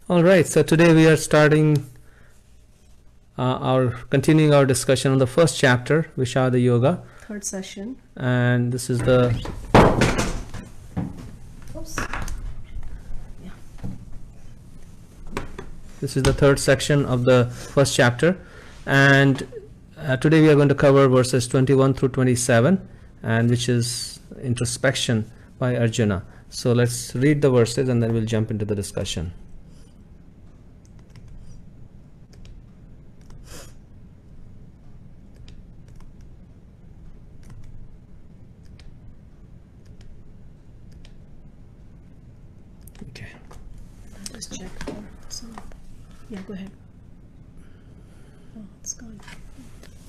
All right, so today we are continuing our discussion on the first chapter, Vishada Yoga. Third session. And this is the This is the third section of the first chapter, and today we are going to cover verses 21 through 27, and which is introspection by Arjuna. So let's read the verses and then we'll jump into the discussion. Okay. Just check for some. Yeah, go ahead. Oh, it's gone.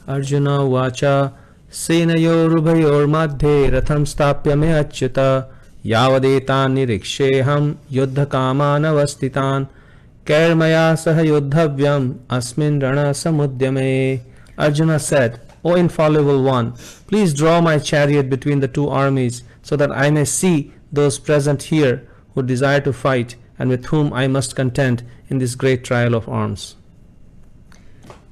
Arjuna Vacha Senayorubhayor Madhye Ratham Stapya Me Achyuta Yavadetan Niriksheham Yuddha Kaman Avastitan Kairmaya Saha Yuddhavyam Asmin Rana Samudyame. Arjuna said, O infallible one, please draw my chariot between the two armies so that I may see those present here who desire to fight and with whom I must contend in this great trial of arms.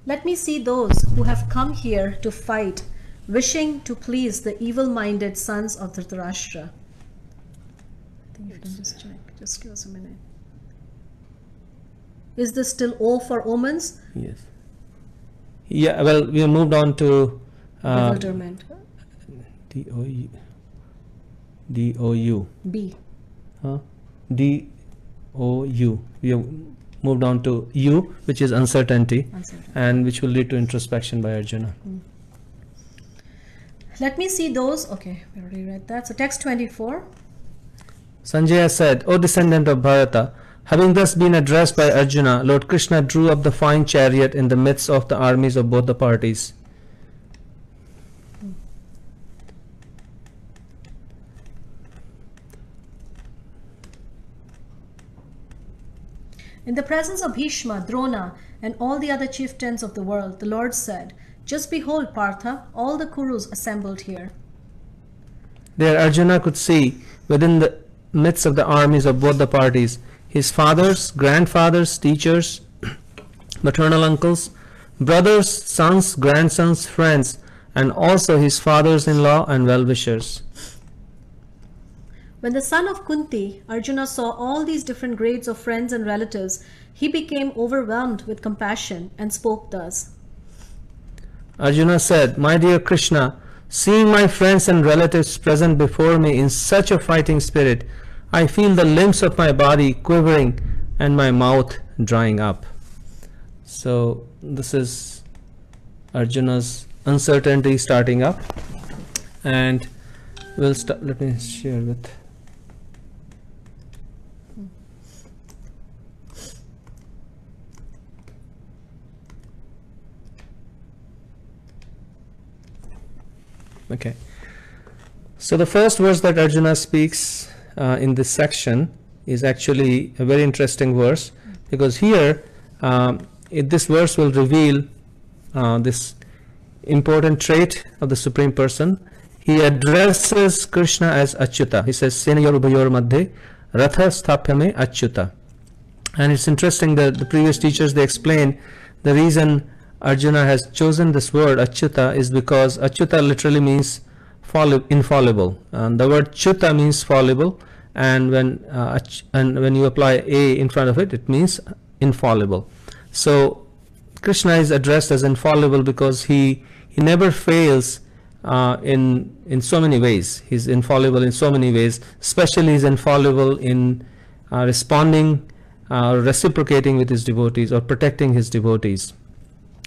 Let me see those who have come here to fight, wishing to please the evil-minded sons of Dhritarashtra. I think you can just check. Just give us a minute. Is this still O for omens? Yes. Yeah, well, we have moved on to Bewilderment. D-O-U. D-O-U. B. Huh? D-O-U. We have moved on to U, which is uncertainty, and which will lead to introspection by Arjuna. Let me see those. Okay, we already read that. So text 24. Sanjaya said, O descendant of Bharata, having thus been addressed by Arjuna, Lord Krishna drew up the fine chariot in the midst of the armies of both the parties. In the presence of Bhishma, Drona, and all the other chieftains of the world, the Lord said, Just behold, Partha, all the Kurus assembled here. There Arjuna could see, within the midst of the armies of both the parties, his fathers, grandfathers, teachers, maternal uncles, brothers, sons, grandsons, friends, and also his fathers-in-law and well-wishers. When the son of Kunti, Arjuna, saw all these different grades of friends and relatives, he became overwhelmed with compassion and spoke thus. Arjuna said, My dear Krishna, seeing my friends and relatives present before me in such a fighting spirit, I feel the limbs of my body quivering and my mouth drying up. So this is Arjuna's uncertainty starting up, and we'll start. Let me share with. Okay, so the first verse that Arjuna speaks in this section is actually a very interesting verse, because here this verse will reveal this important trait of the Supreme Person. He addresses Krishna as Achyuta. He says, Senayorubhayor Madhye Ratha Sthapyame Achyuta. And it's interesting that the previous teachers, they explain the reason Arjuna has chosen this word Achyuta is because Achyuta literally means infallible. And the word Chuta means fallible, and when you apply a in front of it, it means infallible. So Krishna is addressed as infallible because he never fails in so many ways. He's infallible in so many ways. Especially he's infallible in responding, reciprocating with his devotees, or protecting his devotees.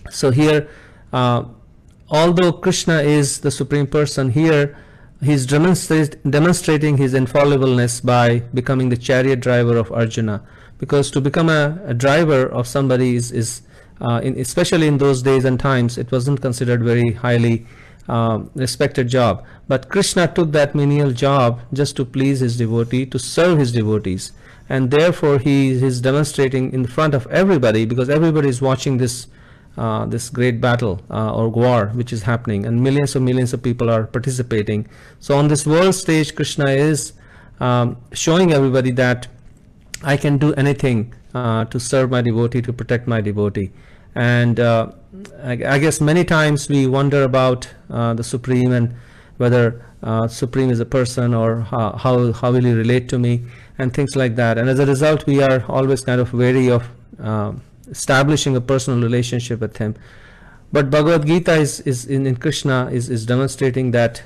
So here, although Krishna is the Supreme Person, here he's demonstrating his infallibleness by becoming the chariot driver of Arjuna. Because to become a driver of somebody especially in those days and times, it wasn't considered very highly respected job. But Krishna took that menial job just to please his devotee, to serve his devotees. And therefore he is demonstrating in front of everybody, because everybody is watching this great battle or war which is happening, and millions of people are participating. So on this world stage, Krishna is showing everybody that I can do anything to serve my devotee, to protect my devotee. And I guess many times we wonder about the Supreme and whether Supreme is a person, or how will he relate to me, and things like that. And as a result, we are always kind of wary of establishing a personal relationship with him. But Bhagavad Gita is in Krishna is demonstrating that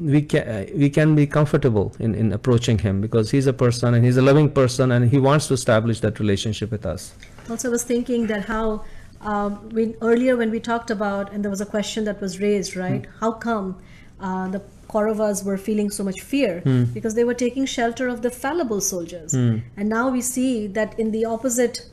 we can be comfortable in approaching him, because he's a person and he's a loving person, and he wants to establish that relationship with us. Also, I was thinking that how earlier when we talked about, and there was a question that was raised, right? How come the Kauravas were feeling so much fear? Because they were taking shelter of the fallible soldiers. And now we see that in the opposite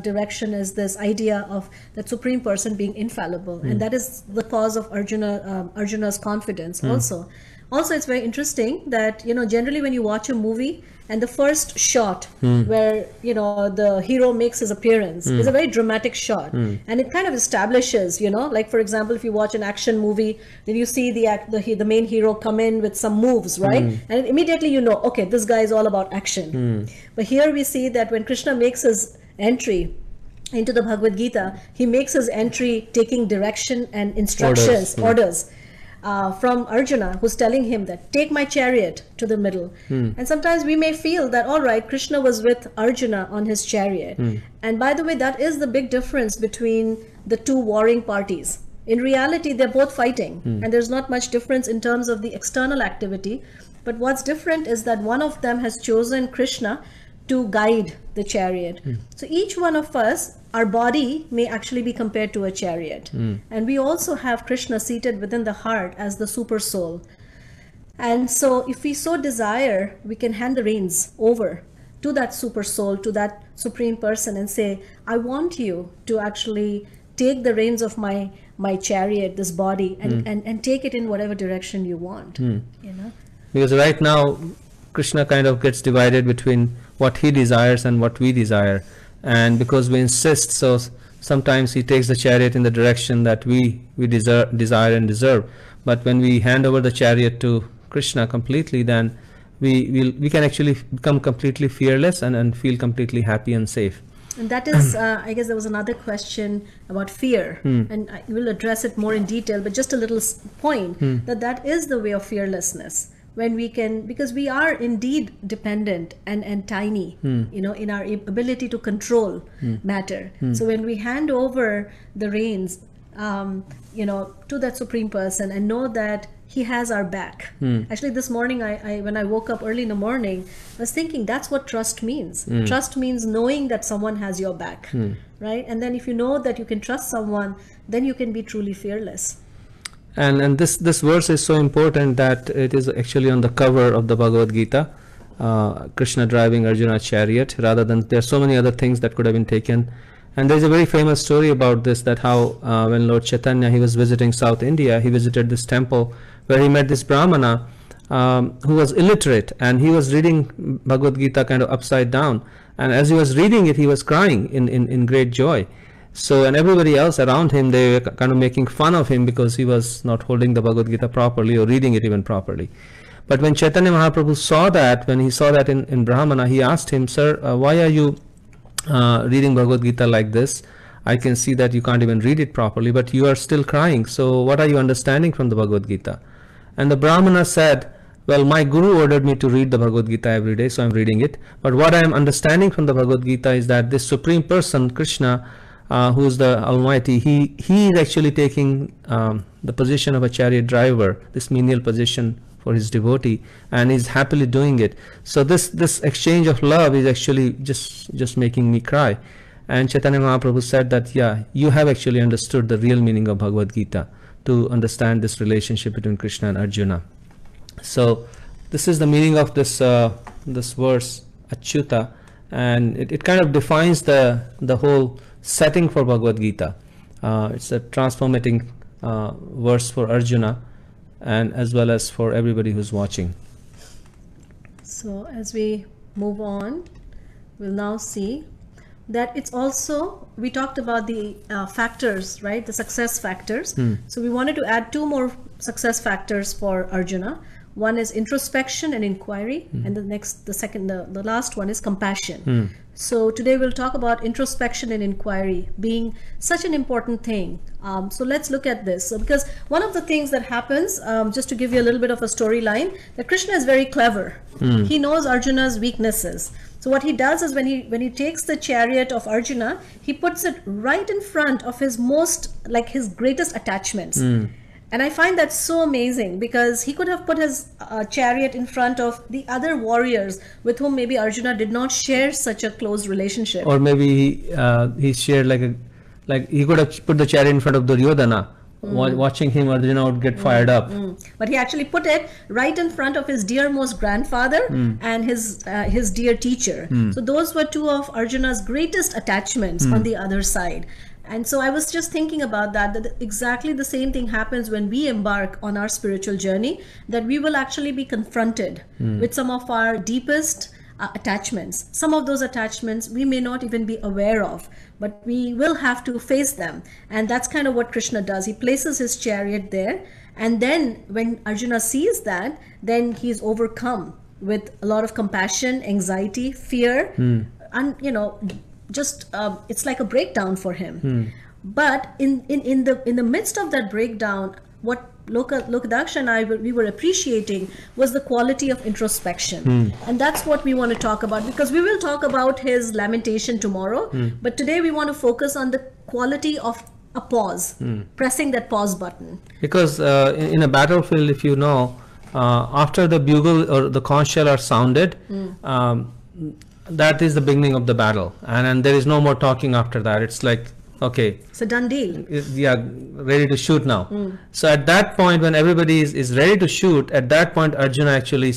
direction is this idea of that Supreme Person being infallible, and that is the cause of Arjuna's confidence also. Also, it's very interesting that, you know, generally when you watch a movie and the first shot where, you know, the hero makes his appearance is a very dramatic shot, and it kind of establishes, you know, like for example, if you watch an action movie, then you see the main hero come in with some moves, right? And immediately you know, okay, this guy is all about action. But here we see that when Krishna makes his entry into the Bhagavad Gita, he makes his entry taking direction and instructions, orders from Arjuna, who's telling him that take my chariot to the middle. And sometimes we may feel that, all right, Krishna was with Arjuna on his chariot. And by the way, that is the big difference between the two warring parties. In reality, they're both fighting, and there's not much difference in terms of the external activity. But what's different is that one of them has chosen Krishna to guide the chariot. So each one of us, our body may actually be compared to a chariot. And we also have Krishna seated within the heart as the super soul. And so if we so desire, we can hand the reins over to that super soul, to that Supreme Person, and say, I want you to actually take the reins of my chariot, this body, and take it in whatever direction you want. You know? Because right now, Krishna kind of gets divided between what he desires and what we desire. And because we insist, so sometimes he takes the chariot in the direction that we desire and deserve. But when we hand over the chariot to Krishna completely, then we can actually become completely fearless and feel completely happy and safe. And that is, I guess there was another question about fear, and I will address it more in detail, but just a little point that is the way of fearlessness. When we can, because we are indeed dependent and tiny, you know, in our ability to control matter. So when we hand over the reins, you know, to that Supreme Person and know that he has our back. Actually, this morning, I when I woke up early in the morning, I was thinking that's what trust means. Trust means knowing that someone has your back, right? And then if you know that you can trust someone, then you can be truly fearless. And this verse is so important that it is actually on the cover of the Bhagavad Gita, Krishna driving Arjuna's chariot, rather than there are so many other things that could have been taken. And there's a very famous story about this, that how when Lord Chaitanya, he was visiting South India, he visited this temple where he met this Brahmana who was illiterate, and he was reading Bhagavad Gita kind of upside down. And as he was reading it, he was crying in great joy. So, and everybody else around him, they were kind of making fun of him because he was not holding the Bhagavad Gita properly or reading it even properly. But when Chaitanya Mahaprabhu saw that, when he saw that in Brahmana, he asked him, Sir, why are you reading Bhagavad Gita like this? I can see that you can't even read it properly, but you are still crying. So what are you understanding from the Bhagavad Gita? And the Brahmana said, well, my Guru ordered me to read the Bhagavad Gita every day, so I'm reading it. But what I am understanding from the Bhagavad Gita is that this Supreme Person, Krishna, who is the Almighty, he is actually taking the position of a chariot driver, this menial position for his devotee, and is happily doing it. So this exchange of love is actually just making me cry. And Chaitanya Mahaprabhu said that, yeah, you have actually understood the real meaning of Bhagavad Gita to understand this relationship between Krishna and Arjuna. So this is the meaning of this this verse, Achyuta, and it kind of defines the whole setting for Bhagavad Gita. It's a transformating verse for Arjuna, and as well as for everybody who's watching. So as we move on, we'll now see that it's also, we talked about the factors, right? The success factors. So we wanted to add two more success factors for Arjuna. One is introspection and inquiry, and the last one is compassion. So today we'll talk about introspection and inquiry being such an important thing. So let's look at this. So because one of the things that happens, just to give you a little bit of a storyline, that Krishna is very clever. He knows Arjuna's weaknesses. So what he does is when he takes the chariot of Arjuna, he puts it right in front of his his greatest attachments. And I find that so amazing, because he could have put his chariot in front of the other warriors with whom maybe Arjuna did not share such a close relationship. Or maybe he shared like he could have put the chariot in front of Duryodhana. Watching him, Arjuna would get fired up. But he actually put it right in front of his dearmost grandfather and his dear teacher. So those were two of Arjuna's greatest attachments on the other side. And so I was just thinking about that exactly the same thing happens when we embark on our spiritual journey, that we will actually be confronted with some of our deepest attachments. Some of those attachments we may not even be aware of, but we will have to face them. And that's kind of what Krishna does. He places his chariot there, and then when Arjuna sees that, then he's overcome with a lot of compassion, anxiety, fear, and just it's like a breakdown for him. But in the midst of that breakdown, what Lokadaksha and we were appreciating was the quality of introspection. And that's what we want to talk about, because we will talk about his lamentation tomorrow, but today we want to focus on the quality of a pause, pressing that pause button. Because in a battlefield, if you know, after the bugle or the conch shell are sounded, that is the beginning of the battle, and there is no more talking after that. It's like, okay, it's a done deal. Yeah, ready to shoot now. So at that point, when everybody is ready to shoot, at that point Arjuna actually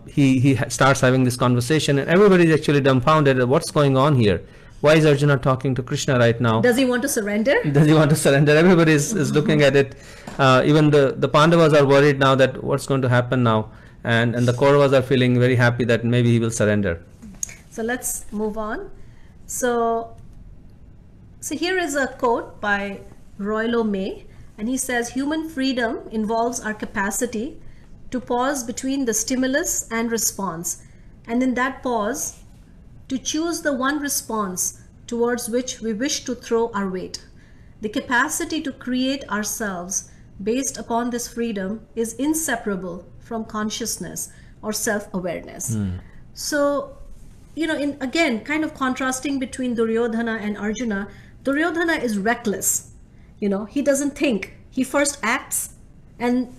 he starts having this conversation, and everybody is actually dumbfounded at what's going on here. Why is Arjuna talking to Krishna right now? Does he want to surrender? Does he want to surrender? Everybody is looking at it. Even the Pandavas are worried now that what's going to happen now, and the Kauravas are feeling very happy that maybe he will surrender. So let's move on. So here is a quote by Rollo May, and he says, human freedom involves our capacity to pause between the stimulus and response, and in that pause, to choose the one response towards which we wish to throw our weight. The capacity to create ourselves based upon this freedom is inseparable from consciousness or self-awareness. So, again, kind of contrasting between Duryodhana and Arjuna, Duryodhana is reckless. He doesn't think. He first acts, and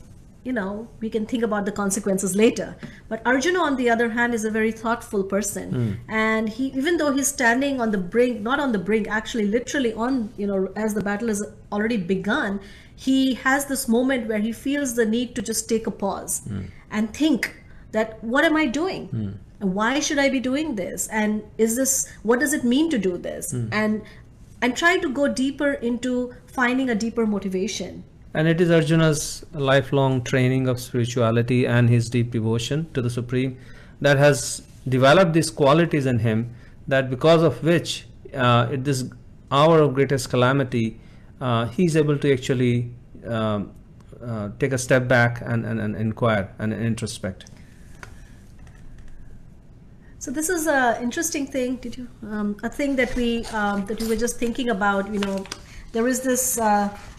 we can think about the consequences later. But Arjuna, on the other hand, is a very thoughtful person. And he, even though he's standing on the brink, not on the brink, actually literally on, as the battle has already begun, he has this moment where he feels the need to just take a pause and think that, what am I doing? Why should I be doing this? And what does it mean to do this? And try to go deeper into finding a deeper motivation. And it is Arjuna's lifelong training of spirituality and his deep devotion to the Supreme that has developed these qualities in him, that because of which at this hour of greatest calamity, he's able to actually take a step back and inquire and introspect. So this is an interesting thing. Did you a thing that we were just thinking about? There is this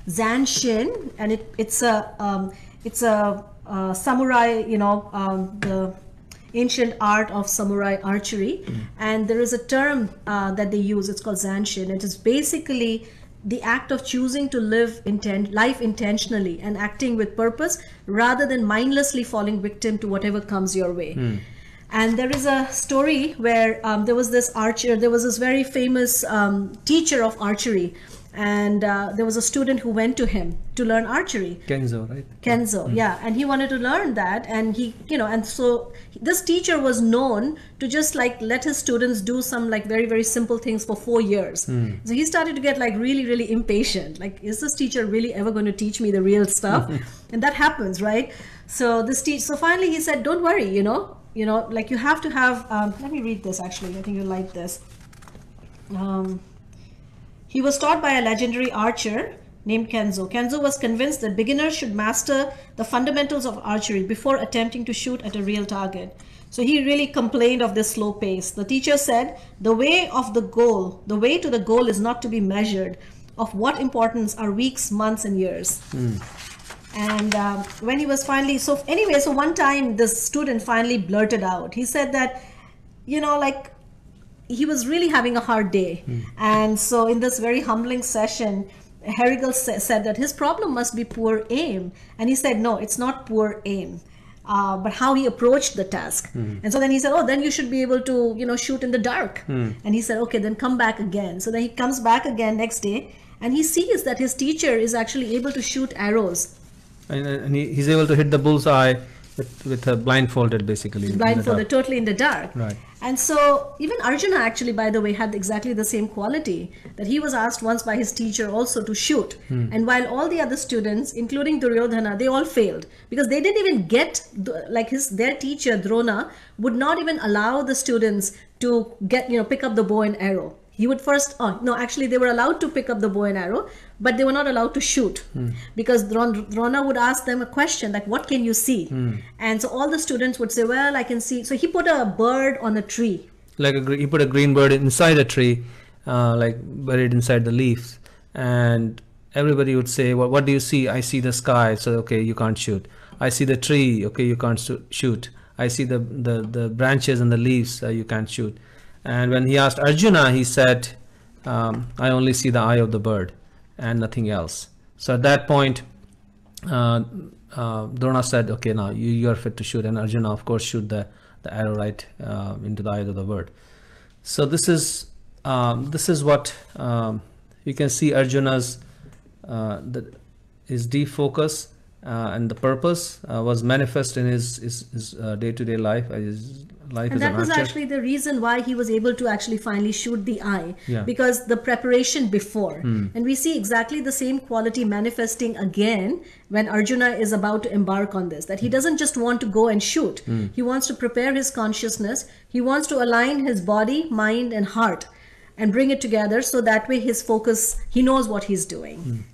Zanshin, and it's a samurai. The ancient art of samurai archery, and there is a term that they use. It's called Zanshin. It is basically the act of choosing to live life intentionally and acting with purpose, rather than mindlessly falling victim to whatever comes your way. And there is a story where there was this very famous teacher of archery, and there was a student who went to him to learn archery. Kenzo, right? Kenzo, yeah, and he wanted to learn that, and and so this teacher was known to just let his students do some very, very simple things for 4 years. So he started to get really, really impatient. Is this teacher really ever going to teach me the real stuff? And that happens, right? So so finally he said, don't worry, you have to have, let me read this actually, I think you'll like this. He was taught by a legendary archer named Kenzo. Kenzo was convinced that beginners should master the fundamentals of archery before attempting to shoot at a real target. So he really complained of this slow pace. The teacher said, the way to the goal is not to be measured. Of what importance are weeks, months, and years? And when he was finally, so one time this student finally blurted out. He said that, like, he was really having a hard day. And so in this very humbling session, Herigel said that his problem must be poor aim. And he said, no, it's not poor aim, but how he approached the task. And so then he said, oh, then you should be able to, shoot in the dark. And he said, okay, then come back again. So then he comes back again next day, and he sees that his teacher is actually able to shoot arrows. And he's able to hit the bullseye with a blindfolded, basically. Blindfolded, totally in the dark. Right. And so even Arjuna actually, by the way, had exactly the same quality, that he was asked once by his teacher also to shoot. And while all the other students, including Duryodhana, they all failed because they didn't even get, like their teacher Drona would not even allow the students to pick up the bow and arrow. He would first, actually they were allowed to pick up the bow and arrow, but they were not allowed to shoot because Drona would ask them a question like, what can you see? And so all the students would say, well, I can see. So he put a bird on a tree. Like he put a green bird inside a tree, like buried inside the leaves. And everybody would say, well, what do you see? I see the sky. So, okay, you can't shoot. I see the tree. Okay, you can't shoot. I see the branches and the leaves. You can't shoot. And when he asked Arjuna, he said, I only see the eye of the bird and nothing else. So at that point, Drona said, okay, now you are fit to shoot. And Arjuna, of course, shoot the arrow right into the eye of the bird. So this is what you can see Arjuna's his deep focus and the purpose was manifest in his day-to-day life. His life and that was actually the reason why he was able to actually finally shoot the eye, because the preparation before. And we see exactly the same quality manifesting again when Arjuna is about to embark on this, that he doesn't just want to go and shoot. He wants to prepare his consciousness. He wants to align his body, mind, and heart and bring it together so that way his focus, he knows what he's doing.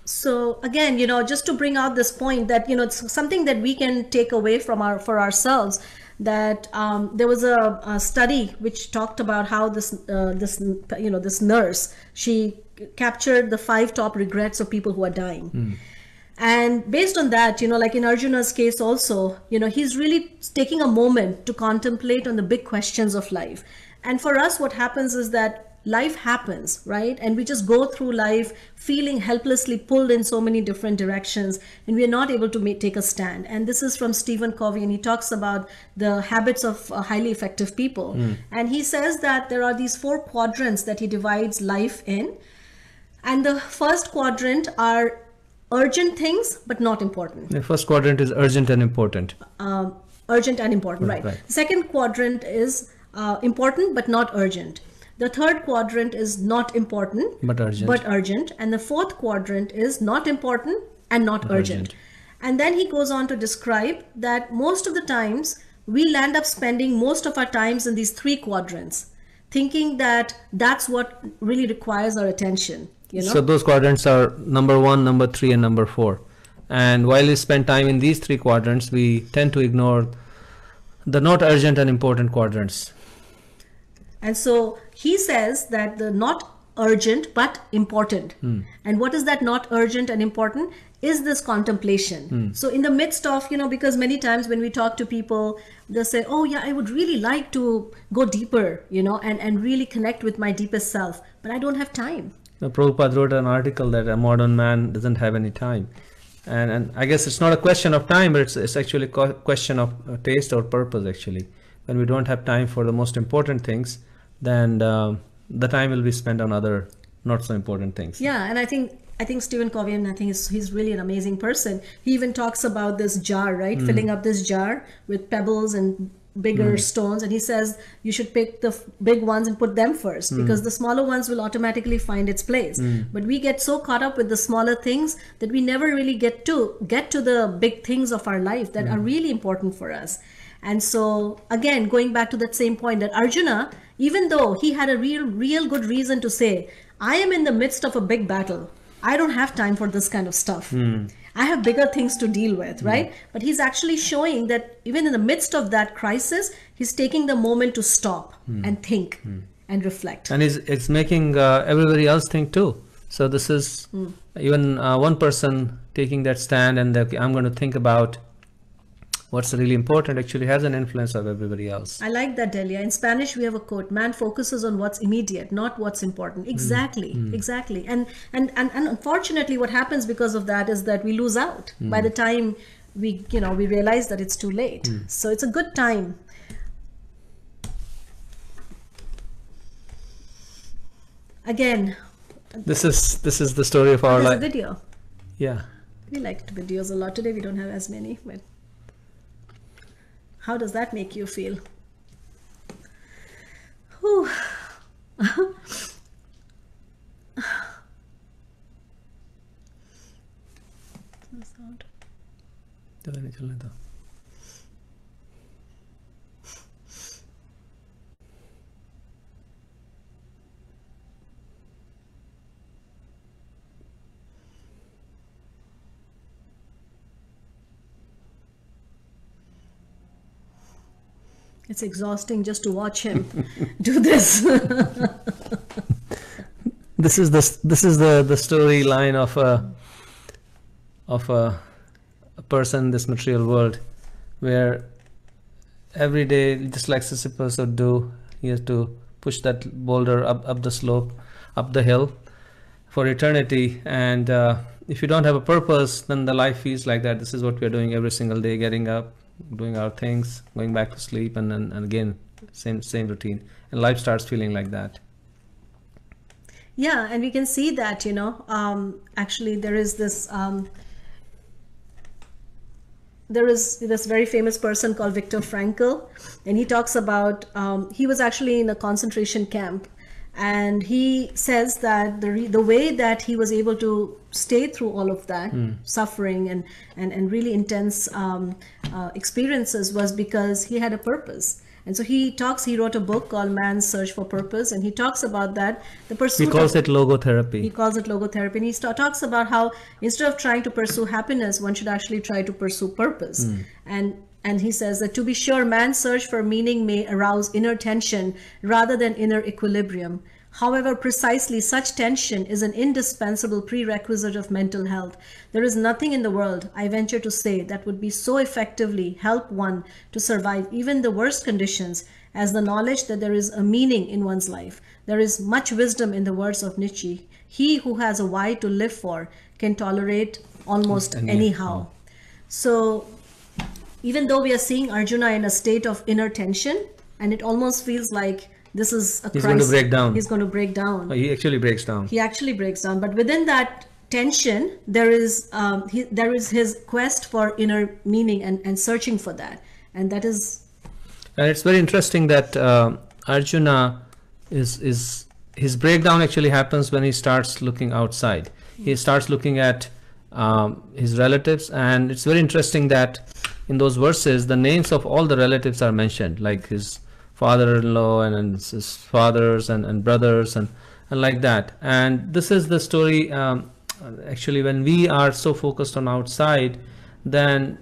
So again, just to bring out this point that, it's something that we can take away for ourselves, that there was a study which talked about how this nurse, she captured the 5 top regrets of people who are dying. And based on that, like in Arjuna's case also, he's really taking a moment to contemplate on the big questions of life. And for us, what happens is that life happens, right? And we just go through life feeling helplessly pulled in so many different directions, and we are not able to take a stand. And this is from Stephen Covey, and he talks about the habits of highly effective people. And he says that there are these 4 quadrants that he divides life in. And the first quadrant are urgent things, but not important. The first quadrant is urgent and important. Urgent and important, right. The second quadrant is important, but not urgent. The third quadrant is not important, but urgent. And the fourth quadrant is not important and not urgent. And then he goes on to describe that most of the times we land up spending most of our times in these 3 quadrants, thinking that that's what really requires our attention. So those quadrants are number 1, number 3, and number 4. And while we spend time in these 3 quadrants, we tend to ignore the not urgent and important quadrants. And so he says that the not urgent but important. And what is that not urgent and important? Is this contemplation. So in the midst of, because many times when we talk to people, they'll say, oh yeah, I would really like to go deeper, and really connect with my deepest self, but I don't have time. Prabhupada wrote an article that a modern man doesn't have any time. And I guess it's not a question of time, but it's actually a question of taste or purpose, actually. When we don't have time for the most important things, then the time will be spent on other not so important things. Yeah, and I think Stephen Covey, and I think he's really an amazing person. He even talks about this jar, right? Filling up this jar with pebbles and bigger stones, and he says you should pick the big ones and put them first, because the smaller ones will automatically find its place. But we get so caught up with the smaller things that we never really get to the big things of our life that are really important for us. And so again, going back to that same point, that Arjuna, even though he had a real good reason to say, I am in the midst of a big battle, I don't have time for this kind of stuff. I have bigger things to deal with, right? But he's actually showing that even in the midst of that crisis, he's taking the moment to stop and think and reflect. And it's making everybody else think too. So this is even one person taking that stand and I'm going to think about what's really important actually has an influence of everybody else. I like that, Delia. In Spanish, we have a quote: "Man focuses on what's immediate, not what's important." Exactly, exactly. And unfortunately, what happens because of that is that we lose out by the time we realize that it's too late. So it's a good time. Again, this is the story of our there's a life. video. Yeah. We liked videos a lot. Today we don't have as many, but how does that make you feel? Whew. It's exhausting just to watch him do this. This is the storyline of a person in this material world, where every day, just like Sisyphus would do, he has to push that boulder up the slope, up the hill for eternity. And if you don't have a purpose, then the life feels like that. This is what we are doing every single day: getting up, doing our things, going back to sleep, and again same routine, and life starts feeling like that. Yeah, and we can see that, actually there is this very famous person called Viktor Frankl, and he talks about he was actually in a concentration camp, and he says that the way that he was able to stay through all of that suffering and really intense experiences was because he had a purpose. And so he wrote a book called Man's Search for Purpose, and he talks about that, the pursuit. He calls it logotherapy. He calls it logotherapy, and he talks about how instead of trying to pursue happiness, one should actually try to pursue purpose. And he says that, to be sure, man's search for meaning may arouse inner tension rather than inner equilibrium. However, precisely such tension is an indispensable prerequisite of mental health. There is nothing in the world, I venture to say, that would be so effectively help one to survive even the worst conditions as the knowledge that there is a meaning in one's life. There is much wisdom in the words of Nietzsche. He who has a why to live for can tolerate almost anyhow. So even though we are seeing Arjuna in a state of inner tension, and it almost feels like this is a crisis. He's going to break down. He's going to break down. Oh, he actually breaks down. He actually breaks down. But within that tension, there is his quest for inner meaning and searching for that. And that is... And it's very interesting that Arjuna his breakdown actually happens when he starts looking outside. He starts looking at his relatives, and it's very interesting that in those verses, the names of all the relatives are mentioned, like his father-in-law and his fathers and brothers and like that. And this is the story. Actually, when we are so focused on outside, then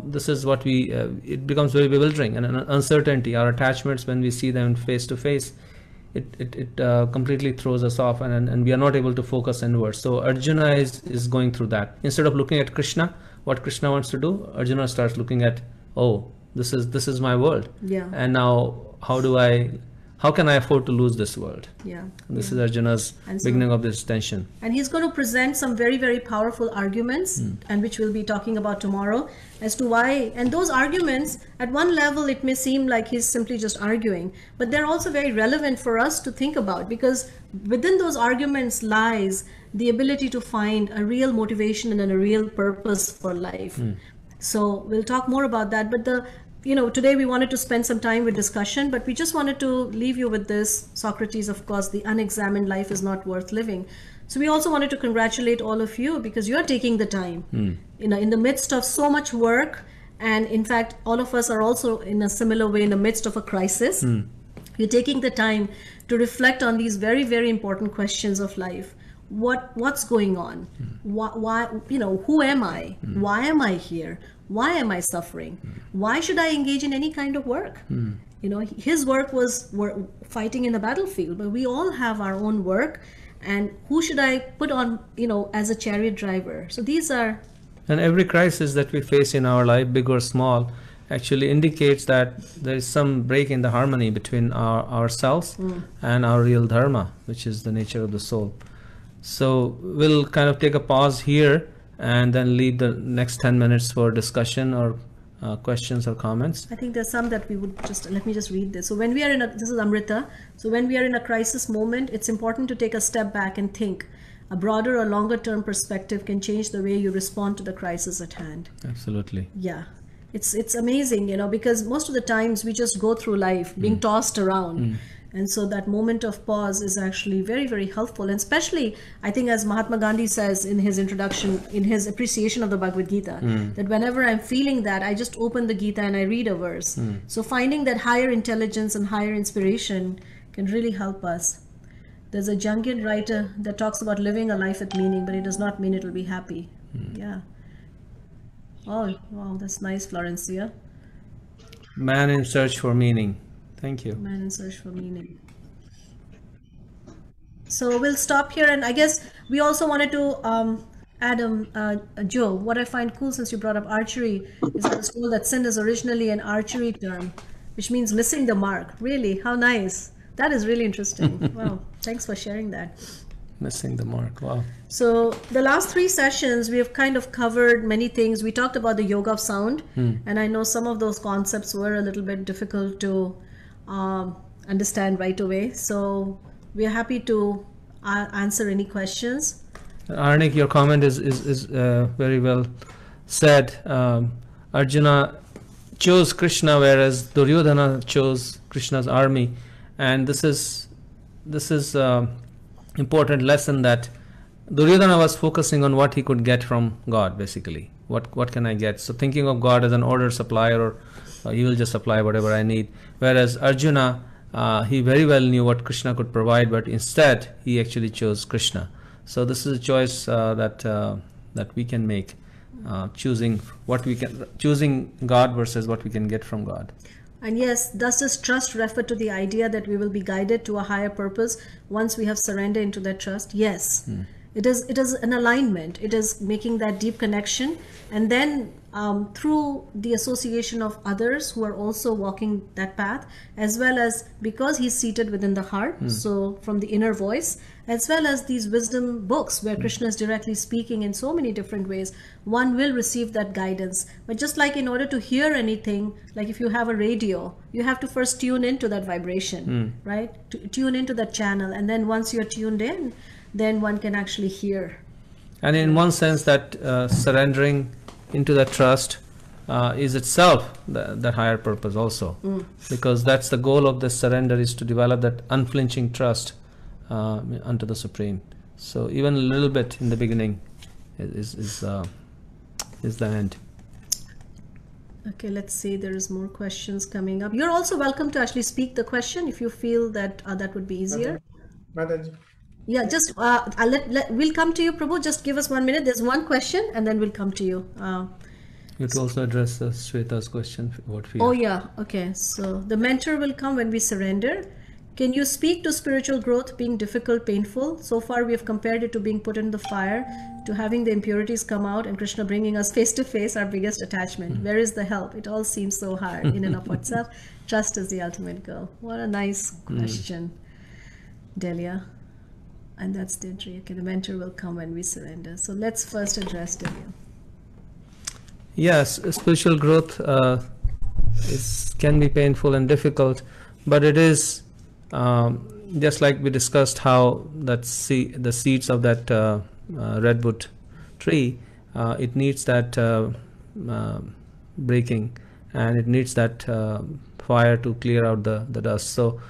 this is what it becomes very bewildering, and an uncertainty. Our attachments, when we see them face to face, it completely throws us off, and we are not able to focus inwards. So Arjuna is going through that. Instead of looking at Krishna, what Krishna wants to do, Arjuna starts looking at, oh, this is my world. Yeah. And now how can I afford to lose this world? Yeah. This is Arjuna's beginning of this tension. And he's going to present some very, very powerful arguments, and which we'll be talking about tomorrow, as to why. And those arguments, at one level, it may seem like he's simply just arguing, but they're also very relevant for us to think about, because within those arguments lies the ability to find a real motivation and a real purpose for life. So we'll talk more about that. But today we wanted to spend some time with discussion, but we just wanted to leave you with this. Socrates, of course, the unexamined life is not worth living. So we also wanted to congratulate all of you, because you're taking the time, in the midst of so much work. And in fact, all of us are also in a similar way in the midst of a crisis. You're taking the time to reflect on these very, very important questions of life. what's going on? Why, you know, who am I? Why am I here? Why am I suffering? Why should I engage in any kind of work? You know, his work was fighting in the battlefield, but we all have our own work. And who should I put on, you know, as a chariot driver? So these are... And every crisis that we face in our life, big or small, actually indicates that there is some break in the harmony between ourselves and our real dharma, which is the nature of the soul. So we'll kind of take a pause here and then leave the next 10 minutes for discussion or questions or comments. I think there's some that we would just, let me just read this. So when we are in a, this is Amrita. So when we are in a crisis moment, it's important to take a step back and think. A broader or longer term perspective can change the way you respond to the crisis at hand. Absolutely. Yeah. It's amazing, you know, because most of the times we just go through life being tossed around. And so that moment of pause is actually very, very helpful. And especially, I think, as Mahatma Gandhi says in his introduction, in his appreciation of the Bhagavad Gita, that whenever I'm feeling that, I just open the Gita and I read a verse. So finding that higher intelligence and higher inspiration can really help us. There's a Jungian writer that talks about living a life with meaning, but it does not mean it'll be happy. Yeah. Oh, wow, that's nice, Florencia. Man in search for meaning. Thank you. Man in search for meaning. So we'll stop here, and I guess we also wanted to Joe, what I find cool since you brought up archery is I was told that sin is originally an archery term, which means missing the mark. Really? How nice. That is really interesting. Wow. Thanks for sharing that. Missing the mark. Wow. So the last 3 sessions, we have kind of covered many things. We talked about the yoga of sound, and I know some of those concepts were a little bit difficult to understand right away. So we are happy to answer any questions. Arnik, your comment is very well said. Arjuna chose Krishna, whereas Duryodhana chose Krishna's army, and this is important lesson that Duryodhana was focusing on what he could get from God, basically. What can I get? So thinking of God as an order supplier, or he will just supply whatever I need. Whereas Arjuna, he very well knew what Krishna could provide, but instead he actually chose Krishna. So this is a choice that we can make, choosing God versus what we can get from God. And yes, does this trust refer to the idea that we will be guided to a higher purpose once we have surrendered into that trust? Yes. It is an alignment. It is making that deep connection. And then through the association of others who are also walking that path, as well as because he's seated within the heart, so from the inner voice, as well as these wisdom books where Krishna is directly speaking in so many different ways, one will receive that guidance. But just like in order to hear anything, like if you have a radio, you have to first tune into that vibration, right? To tune into that channel. And then once you're tuned in, then one can actually hear. And in one sense, that surrendering into that trust is itself that higher purpose also, because that's the goal of this surrender, is to develop that unflinching trust unto the Supreme. So even a little bit in the beginning is the end. Okay, let's see. There is more questions coming up. You're also welcome to actually speak the question if you feel that that would be easier. Mataji. Yeah, just we'll come to you, Prabhu. Just give us 1 minute. There's one question, and then we'll come to you. You could also address Shweta's question. What fear? Oh yeah. Okay. So the mentor will come when we surrender. Can you speak to spiritual growth being difficult, painful? So far, we have compared it to being put in the fire, to having the impurities come out, and Krishna bringing us face to face, our biggest attachment. Where is the help? It all seems so hard in and of itself. Trust is the ultimate goal. What a nice question, Delia. And that's Deirdre. Okay, the mentor will come when we surrender. So let's first address Delia. Yes, spiritual growth can be painful and difficult, but it is just like we discussed how the seeds of that redwood tree, it needs that breaking, and it needs that fire to clear out the dust. So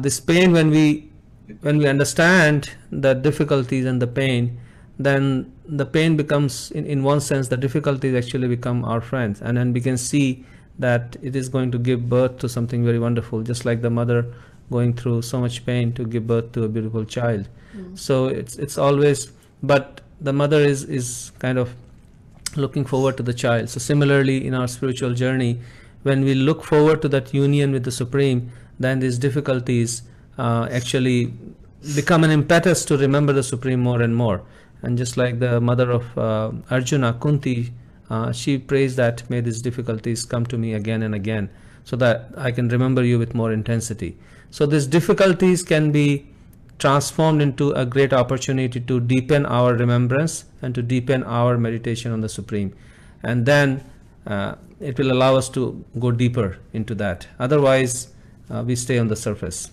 this pain, when we understand the difficulties and the pain, then the pain becomes, in one sense, the difficulties actually become our friends, and then we can see that it is going to give birth to something very wonderful. Just like the mother going through so much pain to give birth to a beautiful child. So it's always, but the mother is kind of looking forward to the child. So similarly in our spiritual journey, when we look forward to that union with the Supreme, then these difficulties actually become an impetus to remember the Supreme more and more. And just like the mother of Arjuna, Kunti, she prays that may these difficulties come to me again and again, so that I can remember you with more intensity. So these difficulties can be transformed into a great opportunity to deepen our remembrance and to deepen our meditation on the Supreme. And then it will allow us to go deeper into that. Otherwise, we stay on the surface.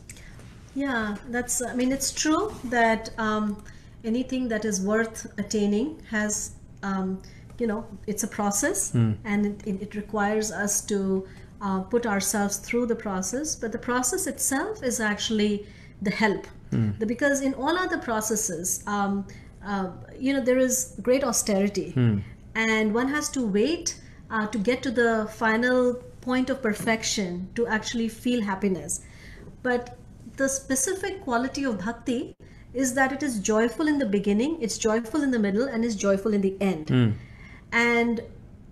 Yeah, that's, I mean, it's true that anything that is worth attaining has, it's a process, and it requires us to put ourselves through the process. But the process itself is actually the help. Because in all other processes, there is great austerity, and one has to wait to get to the final point of perfection to actually feel happiness. But the specific quality of bhakti is that it is joyful in the beginning, it's joyful in the middle, and is joyful in the end. And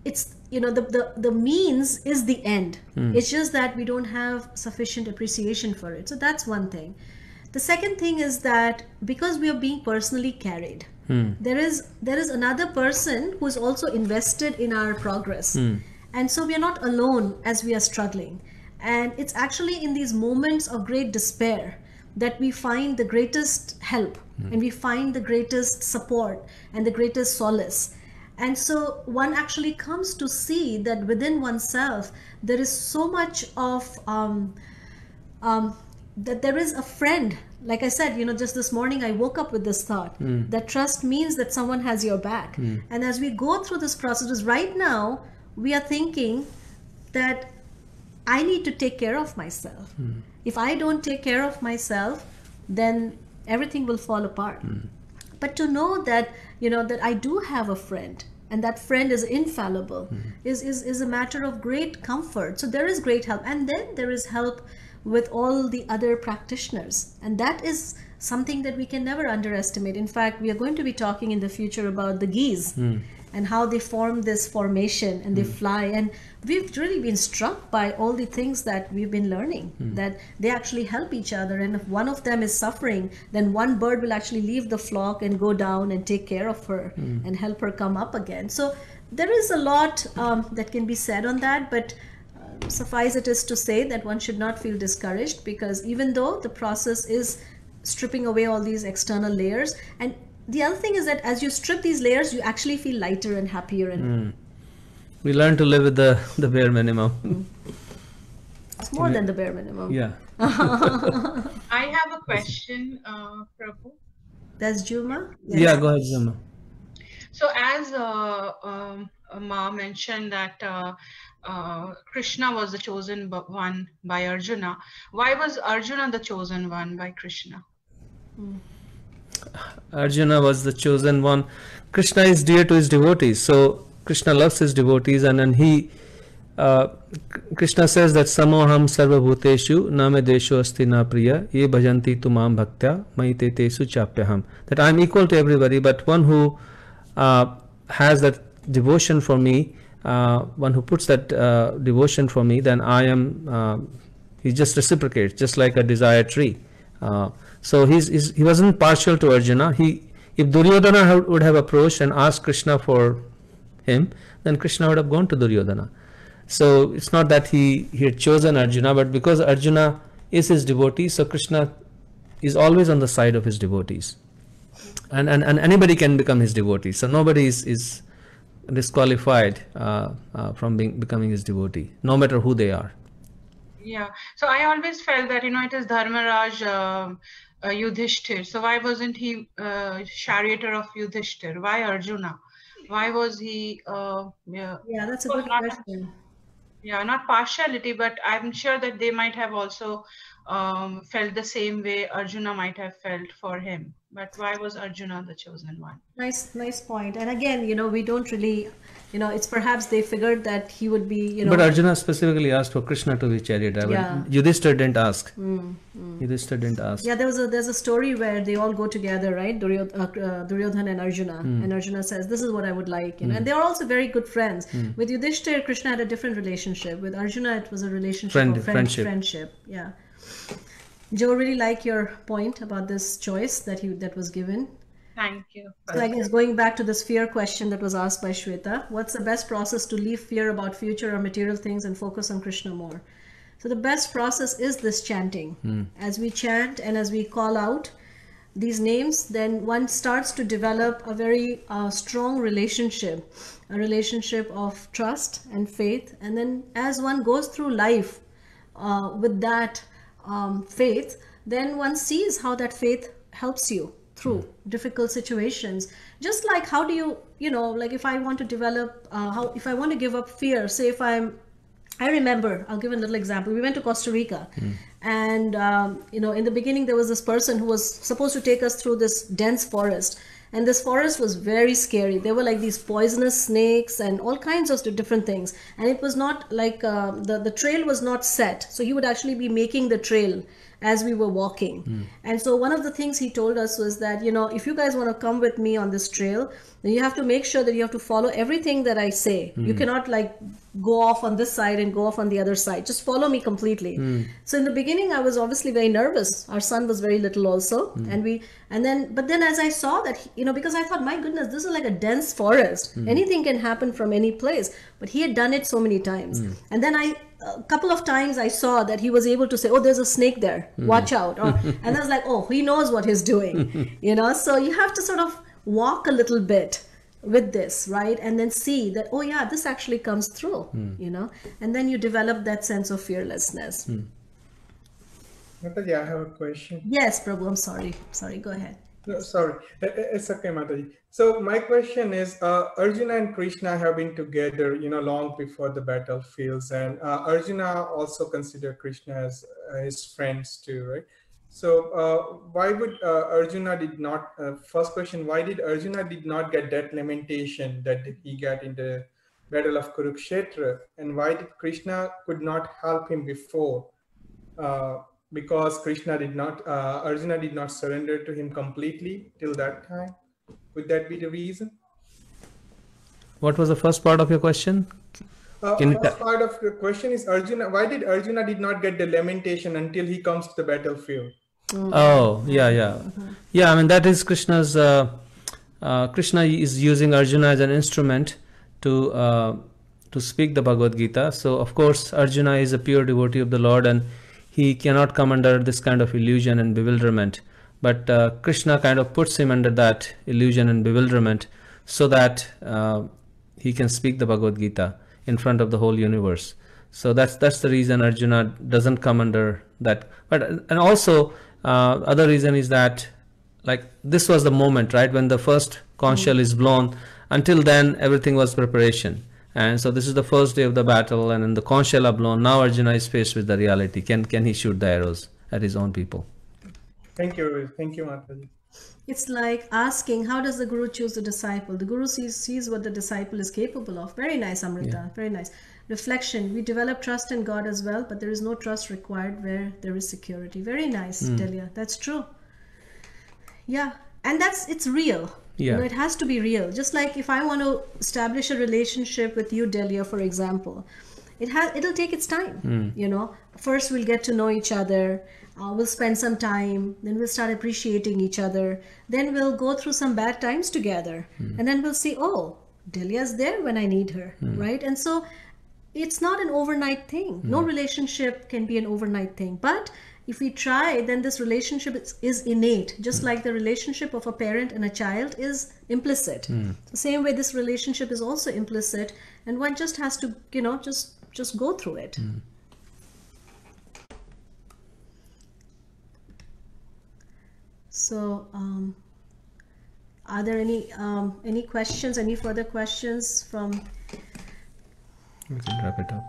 it's, the means is the end. It's just that we don't have sufficient appreciation for it. So that's one thing. The second thing is that because we are being personally carried, there is another person who is also invested in our progress. And so we are not alone as we are struggling. And it's actually in these moments of great despair that we find the greatest help, and we find the greatest support and the greatest solace. And so one actually comes to see that within oneself there is so much of that there is a friend. Like I said, just this morning I woke up with this thought that trust means that someone has your back. And as we go through this process, right now we are thinking that I need to take care of myself. If I don't take care of myself, then everything will fall apart. But to know that, that I do have a friend, and that friend is infallible, is a matter of great comfort. So there is great help. And then there is help with all the other practitioners. And that is something that we can never underestimate. In fact, we are going to be talking in the future about the geese and how they form this formation and they fly. And we've really been struck by all the things that we've been learning, that they actually help each other. And if one of them is suffering, then one bird will actually leave the flock and go down and take care of her and help her come up again. So there is a lot that can be said on that, but suffice it is to say that one should not feel discouraged, because even though the process is stripping away all these external layers, and the other thing is that as you strip these layers, you actually feel lighter and happier. And we learn to live with the bare minimum. It's more than the bare minimum. Yeah. I have a question, Prabhu. That's Juma? Yeah, go ahead, Juma. So as Ma mentioned that Krishna was the chosen one by Arjuna. Why was Arjuna the chosen one by Krishna? Arjuna was the chosen one. Krishna is dear to his devotees, so Krishna loves his devotees, and then Krishna says that samoham sarva bhuteshu name desho asti na priya ye bhajanti tumam bhaktya maite tesu chapyaham. That I am equal to everybody, but one who has that devotion for me, one who puts that devotion for me, then I am, he just reciprocates, just like a desired tree. So he wasn't partial to Arjuna. If Duryodhana would have approached and asked Krishna for him, then Krishna would have gone to Duryodhana. So it's not that he had chosen Arjuna, but because Arjuna is his devotee, so Krishna is always on the side of his devotees. And anybody can become his devotee. So nobody is disqualified from becoming his devotee, no matter who they are. Yeah. So I always felt that, it is Dharmaraj Yudhishthir. So why wasn't he charioteer of Yudhishthir? Why Arjuna? Why was he? Yeah, that's a good question. Yeah, not partiality, but I'm sure that they might have also felt the same way Arjuna might have felt for him. But why was Arjuna the chosen one? Nice point. And again, we don't really, it's perhaps they figured that he would be, But Arjuna specifically asked for Krishna to be chariot driver. Yeah. Yudhishthira didn't ask. Yudhishthira didn't ask. Yeah, there's a story where they all go together, right? Duryodhana and Arjuna, and Arjuna says, "This is what I would like," and they are also very good friends. With Yudhishthira, Krishna had a different relationship. With Arjuna, it was a relationship of friendship. Yeah. Joe, really like your point about this choice that was given. Thank you. So I guess going back to this fear question that was asked by Shweta, what's the best process to leave fear about future or material things and focus on Krishna more? So the best process is this chanting. As we chant and as we call out these names, then one starts to develop a very strong relationship, a relationship of trust and faith. And then as one goes through life with that faith, then one sees how that faith helps you through difficult situations. Just like how do you, like if I want to develop, if I want to give up fear, say I remember, I'll give a little example. We went to Costa Rica and, in the beginning there was this person who was supposed to take us through this dense forest. And this forest was very scary. There were like these poisonous snakes and all kinds of different things. And it was not like, the trail was not set. So he would actually be making the trail as we were walking. And so one of the things he told us was that, if you guys want to come with me on this trail, then you have to make sure that you have to follow everything that I say. You cannot like go off on this side and go off on the other side. Just follow me completely. So in the beginning, I was obviously very nervous. Our son was very little also. But then as I saw that, because I thought, my goodness, this is like a dense forest. Anything can happen from any place. But he had done it so many times. And then a couple of times I saw that he was able to say, oh, there's a snake there, watch out. And I was like, oh, he knows what he's doing, so you have to sort of walk a little bit with this, right? And then see that, oh yeah, this actually comes through, and then you develop that sense of fearlessness. Mataji, I have a question. Yes, Prabhu, I'm sorry, go ahead. No, sorry, it's okay, Mataji. So my question is, Arjuna and Krishna have been together, long before the battlefields, and Arjuna also considered Krishna as his friends too, right? So why would Arjuna did not, first question, why did Arjuna did not get that lamentation that he got in the battle of Kurukshetra, and why did Krishna could not help him before? Because Krishna did not, Arjuna did not surrender to him completely till that time. Would that be the reason? What was the first part of your question? First part of the question is Arjuna. Why did Arjuna did not get the lamentation until he comes to the battlefield? Oh, yeah. I mean, that is Krishna's. Krishna is using Arjuna as an instrument to speak the Bhagavad Gita. So, of course, Arjuna is a pure devotee of the Lord, and he cannot come under this kind of illusion and bewilderment. But Krishna kind of puts him under that illusion and bewilderment so that he can speak the Bhagavad Gita in front of the whole universe. So that's the reason Arjuna doesn't come under that. And also other reason is that, like, this was the moment, right, when the first conch shell is blown. Until then, everything was preparation. And so this is the first day of the battle, and then the conch shell are blown. Now Arjuna is faced with the reality. Can he shoot the arrows at his own people? Thank you, Mataji. It's like asking, how does the Guru choose the disciple? The Guru sees what the disciple is capable of. Very nice, Amrita. Yeah. Very nice. Reflection. We develop trust in God as well, but there is no trust required where there is security. Very nice, Delia. That's true. Yeah. And it's real. Yeah. It has to be real. Just like if I want to establish a relationship with you, Delia, for example, it'll take its time. First we'll get to know each other. We'll spend some time, then we'll start appreciating each other, then we'll go through some bad times together, and then we'll see, oh, Delia's there when I need her, right? And so it's not an overnight thing. No relationship can be an overnight thing, but if we try, then this relationship is innate, just like the relationship of a parent and a child is implicit. The same way this relationship is also implicit, and one just has to, just go through it. So, are there any questions, any further questions from? We can wrap it up.